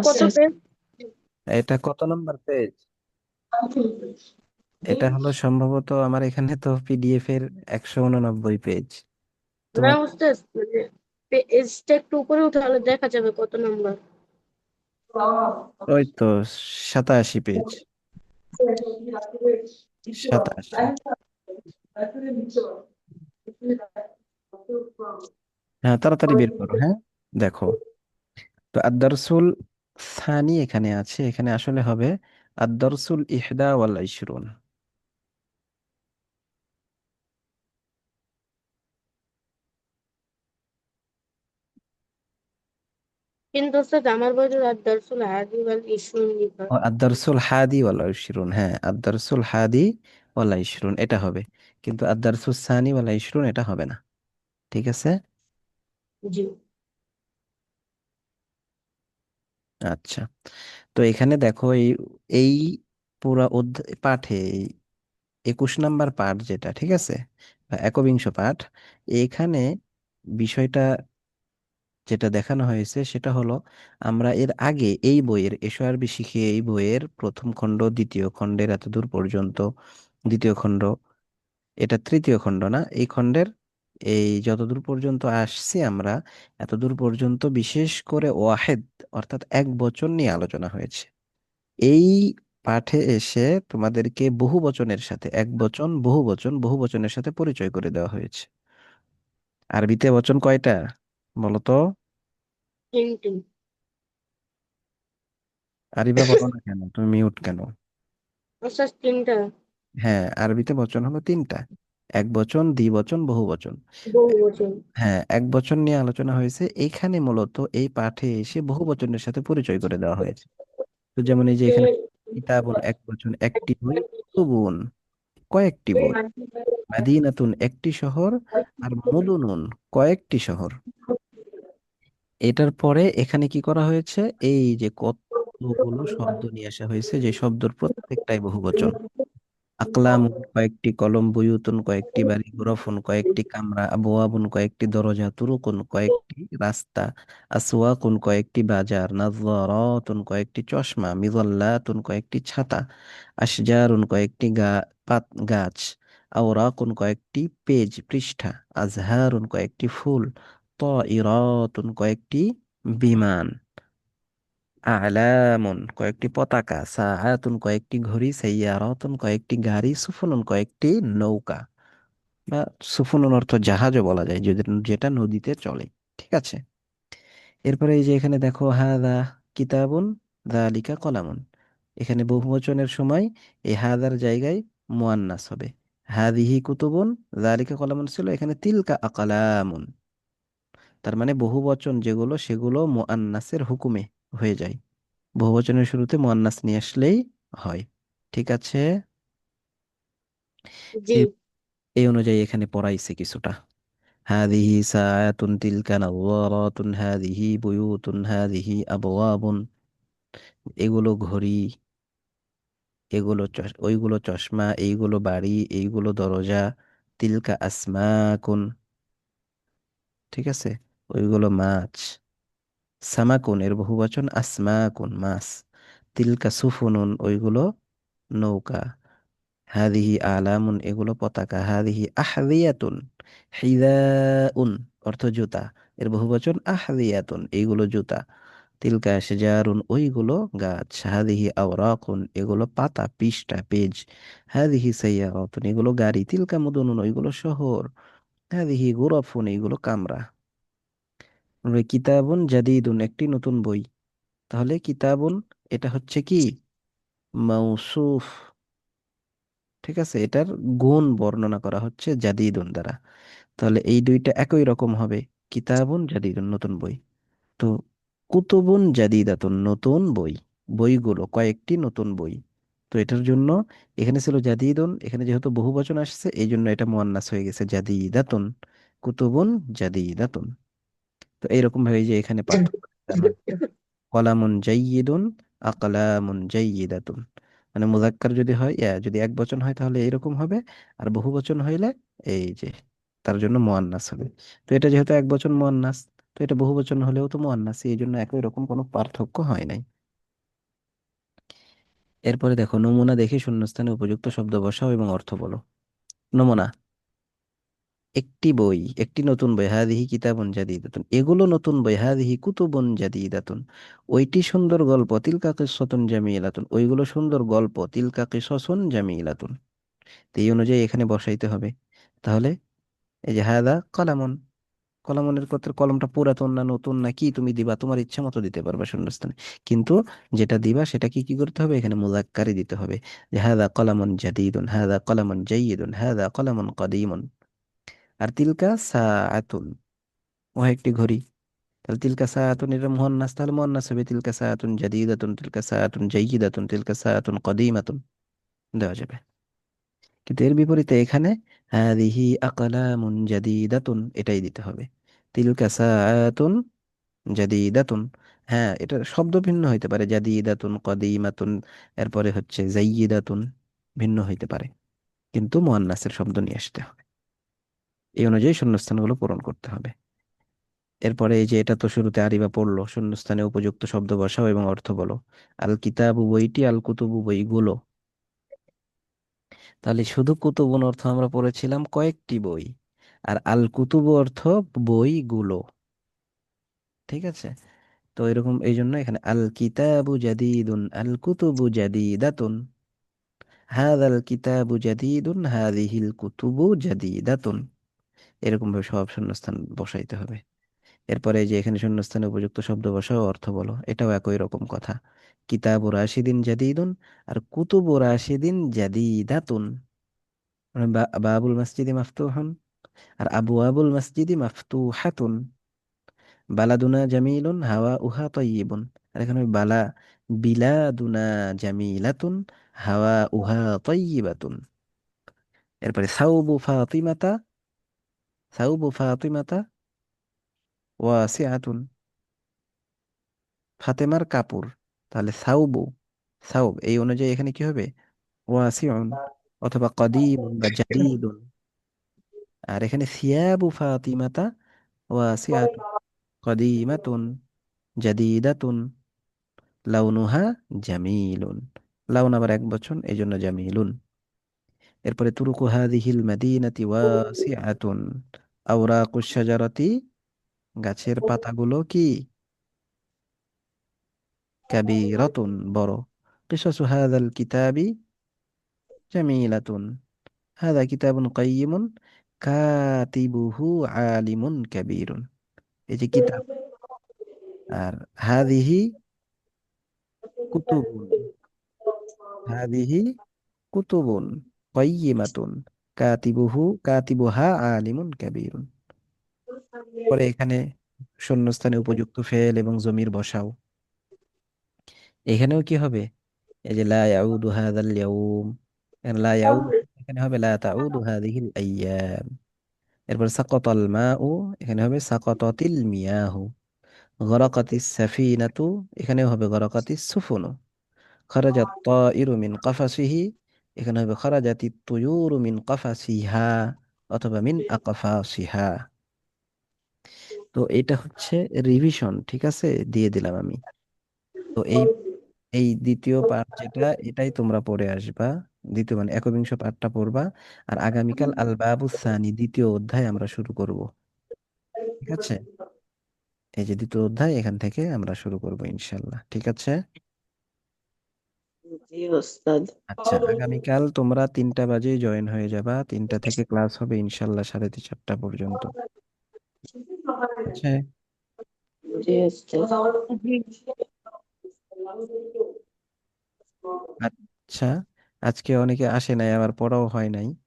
কত পেজ? এটা কত নম্বর পেজ? এটা হলো সম্ভবত আমার এখানে তো পিডিএফ এর 189 পেজ। না তোমার উস্তাদ, মানে পেজটা একটু উপরে উঠালে দেখা যাবে কত নাম্বার। ওই তো 87 পেজ। 87। হ্যাঁ, তাড়াতাড়ি বের করো, হ্যাঁ। দেখো, তো আদ-দারসুল সানি এখানে আছে, এখানে আসলে হবে আদ-দারসুল ইহদা ওয়াল ইশরুন। কিন্তু উস্তাদ আমার বইতে আর দরসুল হাদি ওয়াল ইসুন লিখা। ও আদ-দারসুল হাদি ওয়াল ইশরুন, হ্যাঁ, আদ-দারসুল হাদি ওয়াল ইশরুন এটা হবে, কিন্তু আদ-দারসুল সানি ওয়াল ইশরুন এটা হবে না। ঠিক আছে। জি। আচ্ছা, তো এখানে দেখো এই এই পুরা পাঠে 21 নাম্বার পাঠ যেটা, ঠিক আছে, বা একবিংশ পাঠ, এখানে বিষয়টা যেটা দেখানো হয়েছে সেটা হলো, আমরা এর আগে এই বইয়ের এশো আরবি শিখে এই বইয়ের প্রথম খণ্ড দ্বিতীয় খণ্ডের এতদূর পর্যন্ত, দ্বিতীয় খণ্ড, এটা তৃতীয় খণ্ড না, এই খণ্ডের এই যতদূর পর্যন্ত আসছি আমরা, এতদূর পর্যন্ত বিশেষ করে ওয়াহেদ অর্থাৎ এক বচন নিয়ে আলোচনা হয়েছে। এই পাঠে এসে তোমাদেরকে বহু বচনের সাথে, এক বচন বহু বচন বহু বচনের সাথে পরিচয় করে দেওয়া হয়েছে। আরবিতে বচন কয়টা বলো তো? তিনটি। আরিবা বলো না কেন, তুমি মিউট কেন? উস্তাদ তিনটা। হ্যাঁ, আরবিতে বচন হলো 3টা: এক বচন, দ্বিবচন, বহু বচন। বহু বচন। হ্যাঁ, এক বচন নিয়ে আলোচনা হয়েছে এইখানে, মূলত এই পাঠে এসে বহু বচনের সাথে পরিচয় করে দেওয়া হয়েছে। তো যেমন এই যে এখানে কিতাবুন এক বচন, একটি বই, কুতুবুন কয়েকটি বই, মাদিনাতুন একটি শহর, আর মুদুনুন কয়েকটি শহর। এটার পরে এখানে কি করা হয়েছে, এই যে কতগুলো শব্দ নিয়ে আসা হয়েছে, যে শব্দের প্রত্যেকটাই বহুবচন। আকলামুন কয়েকটি কলম, বুয়ুতুন কয়েকটি বাড়ি, গুরফুন কয়েকটি কামরা, আবওয়াবুন কয়েকটি দরজা, তুরুকুন কয়েকটি রাস্তা, আসওয়াকুন কয়েকটি বাজার, নাযযারাতুন কয়েকটি চশমা, মিযাল্লাতুন কয়েকটি ছাতা, আশজারুন কয়েকটি গাছ, আওরাকুন কয়েকটি পেজ পৃষ্ঠা, আজহারুন কয়েকটি ফুল, তাইরাতুন কয়েকটি বিমান, আলামুন কয়েকটি পতাকা, সাআতুন কয়েকটি ঘড়ি, সাইয়ারাতুন কয়েকটি গাড়ি, সুফুনুন কয়েকটি নৌকা, বা সুফুনুন অর্থ জাহাজও বলা যায়, যেটা নদীতে চলে। ঠিক আছে। এরপরে এই যে এখানে দেখো, হাদা কিতাবুন, যালিকা কলামুন, এখানে বহুবচনের সময় এই হাদার জায়গায় মুয়ান্নাস হবে। হাদিহি কুতুবুন, যালিকা কলামুন ছিল, এখানে তিলকা আকলামুন। তার মানে বহুবচন যেগুলো সেগুলো মুআন্নাসের হুকুমে হয়ে যায়, বহুবচনের শুরুতে মুয়ান্নাস নিয়ে আসলেই হয়। ঠিক আছে। জি। এ- এই অনুযায়ী এখানে পড়াইছে কিছুটা। হাদিহি সাআতুন, তিলকা নাওয়ারাতুন, হাদিহি বুয়ুতুন, হাদিহি আবওয়াবুন, এগুলো ঘড়ি, এগুলো ওইগুলো চশমা, এইগুলো বাড়ি, এইগুলো দরজা, তিলকা আসমাকুন, ঠিক আছে, ওইগুলো মাছ, সামাকুন এর বহুবচন আসমাকুন মাছ, তিলকা সুফুনুন ওইগুলো নৌকা, হাদিহি আলামুন এগুলো পতাকা, হাদিহি আহদিয়াতুন, হিদাউন অর্থ জুতা, এর বহুবচন আহদিয়াতুন এইগুলো জুতা, তিলকা শাজারুন ওইগুলো গাছ, হাদিহি আওরাকুন এগুলো পাতা পৃষ্ঠা পেজ, হাদিহি সাইয়ারাতুন এগুলো গাড়ি, তিলকা মুদুনুন ওইগুলো শহর, হাদিহি গুরাফুন এইগুলো কামরা। কিতাবুন জাদিদুন একটি নতুন বই, তাহলে কিতাবুন এটা হচ্ছে কি মাউসুফ, ঠিক আছে, এটার গুণ বর্ণনা করা হচ্ছে জাদিদুন দ্বারা। তাহলে এই দুইটা একই রকম হবে, কিতাবুন জাদিদুন নতুন বই। তো কুতুবুন জাদিদাতুন নতুন বই, বইগুলো কয়েকটি নতুন বই। তো এটার জন্য এখানে ছিল জাদিদুন, এখানে যেহেতু বহুবচন আসছে এই জন্য এটা মুয়ান্নাস হয়ে গেছে জাদিদাতুন, কুতুবুন জাদিদাতুন। তো এইরকম ভাবে যে এখানে পার্থক্য দেখানো হয়েছে। কলামুন জাইয়িদুন, আকলামুন জাইয়িদাতুন, মানে মুযাক্কার যদি হয়, যদি এক বচন হয় তাহলে এরকম হবে, আর বহু বচন হইলে এই যে তার জন্য মুয়ান্নাস হবে। তো এটা যেহেতু এক বচন মুয়ান্নাস, তো এটা বহু বচন হলেও তো মুয়ান্নাস, এই জন্য একই রকম কোনো পার্থক্য হয় নাই। এরপরে দেখো, নমুনা দেখে শূন্যস্থানে উপযুক্ত শব্দ বসাও এবং অর্থ বলো। নমুনা: একটি বই, একটি নতুন বই, হাদিহি কিতাবুন জাদিদাতুন, এগুলো নতুন বই, হাদিহি কুতুবুন জাদিদাতুন, ওইটি সুন্দর গল্প, তিলকা কিসসাতুন জামিলাতুন, ওইগুলো সুন্দর গল্প, তিলকা কিসসাসুন জামিলাতুন। তো এই অনুযায়ী এখানে বসাইতে হবে। তাহলে এই যে হাদা কলামুন, কলামুনের ক্ষেত্রে কলমটা পুরাতন না নতুন না কি তুমি দিবা, তোমার ইচ্ছা মতো দিতে পারবা শূন্যস্থানে। কিন্তু যেটা দিবা সেটা কি কি করতে হবে, এখানে মুযাক্কারে দিতে হবে। যে হাদা কলামুন জাদিদুন, হাদা কলামুন জাইয়িদুন, হাদা কলামুন কদীমুন। আর তিলকা সাআতুন, ও একটি ঘড়ি। তাহলে তিলকা সাআতুন এটা মুয়ান্নাস, তাহলে মুয়ান্নাস হবে তিলকা সাআতুন জাদিদাতুন, তিলকা সাআতুন জাইয়িদাতুন, তিলকা সাআতুন কদীমাতুন, দেওয়া যাবে। কিন্তু এর বিপরীতে এখানে হাদিহি আকলামুন জাদিদাতুন এটাই দিতে হবে। তিলকা সাআতুন জাদিদাতুন। হ্যাঁ, এটা শব্দ ভিন্ন হইতে পারে, জাদিদাতুন, কদিমাতুন, এরপরে হচ্ছে জাইয়িদাতুন, ভিন্ন হইতে পারে, কিন্তু মুয়ান্নাসের শব্দ নিয়ে আসতে হবে। এই অনুযায়ী শূন্যস্থানগুলো পূরণ করতে হবে। এরপরে এই যে এটা তো শুরুতে আরিবা পড়লো, শূন্যস্থানে উপযুক্ত শব্দ বসাও এবং অর্থ বলো। আল কিতাবু বইটি, আল কুতুবু বইগুলো। তাহলে শুধু কুতুবুন অর্থ আমরা পড়েছিলাম কয়েকটি বই, আর আল কুতুবু অর্থ বইগুলো। ঠিক আছে? তো এরকম এই জন্য এখানে আল কিতাবু জাদিদুন, আল কুতুবু জাদিদাতুন, হাদাল কিতাবু জাদিদুন, হাদিহিল কুতুবু জাদিদাতুন। এরকম ভাবে সব শূন্যস্থান বসাইতে হবে। এরপরে এই যে এখানে শূন্যস্থানে উপযুক্ত শব্দ বসাও, অর্থ বলো, এটাও একই রকম কথা। কিতাবু রাশিদিন জাদিদুন, আর কুতুবু রাশিদিন জাদিদাতুন। মানে বাবুল মসজিদি মাফতুহুন, আর আবু আবুল মসজিদি মাফতুহাতুন। বালাদুনা জামিলুন, হাওয়া উহা তয়্যিবুন। আর এখানে বালা, বিলাদুনা জামিলাতুন, হাওয়া উহা তয়্যিবাতুন। এরপরে সাউবু ফাতিমাতা, সাউবু ফাতিমাতা ওয়াসিআতুন, ফাতেমার কাপড়। তাহলে সাউবু, সাউব এই অনুযায়ী এখানে কি হবে, ওয়াসিউন অথবা কদিমুন বা জাদিদুন। আর এখানে সিয়াবু ফাতিমাতা ওয়াসিআতুন, কদিমাতুন, জাদিদাতুন, লাউনুহা জামিলুন। লাউন আবার এক বচন, এই জন্য জামিলুন। এরপরে তুরুকু হাদিহিল মাদিনাতি ওয়াসিআতুন, আওরাকুশ শাজারাতি, গাছের পাতাগুলো কি, কাবীরাতুন বড়। কিসাসু হাদাল কিতাবি জামিলাতুন, হাদা কিতাবুন কাইয়িমুন, কাতিবুহু আলিমুন কাবীরুন। এই যে কিতাব, আর হাদিহি কুতুবুন, হাদিহি কুতুবুন কাইয়িমাতুন, কাতিবুহা আলিমুন কাবীরুন। পরে এখানে শূন্যস্থানে উপযুক্ত ফেল এবং জমির বসাও। এখানেও কি হবে, এই যে লা ইয়াউদু হাযাল ইয়াউম, এখানে লা ইয়াউদু, এখানে হবে লা তাউদু হাযিহিল আইয়াম। এরপর সাকাতাল মাউ, এখানে হবে সাকাতাতিল মিয়াহু। গরাকাতিস সাফিনাতু, এখানেও হবে গরাকাতিস সুফুনু। খারাজাত তাইরু মিন কাফাসিহি, এখানে হবে খারাজাতিত তুয়ুরু মিন কাফাসিহা অথবা মিন আকফাসিহা। তো এটা হচ্ছে রিভিশন, ঠিক আছে, দিয়ে দিলাম আমি। তো এই এই দ্বিতীয় পার্ট যেটা, এটাই তোমরা পড়ে আসবা। দ্বিতীয় মানে একবিংশ পার্টটা পড়বা। আর আগামীকাল আল বাবুস সানি, দ্বিতীয় অধ্যায় আমরা শুরু করব। ঠিক আছে? এই যে দ্বিতীয় অধ্যায়, এখান থেকে আমরা শুরু করব ইনশাল্লাহ। ঠিক আছে? জি ওস্তাদ। আচ্ছা, আগামীকাল তোমরা 3টা বাজে জয়েন হয়ে যাবা, 3টা থেকে ক্লাস হবে ইনশাল্লাহ 3:30 পর্যন্ত। আচ্ছা। জি ওস্তাদ। আচ্ছা, আজকে অনেকে আসে নাই, আবার পড়াও হয় নাই।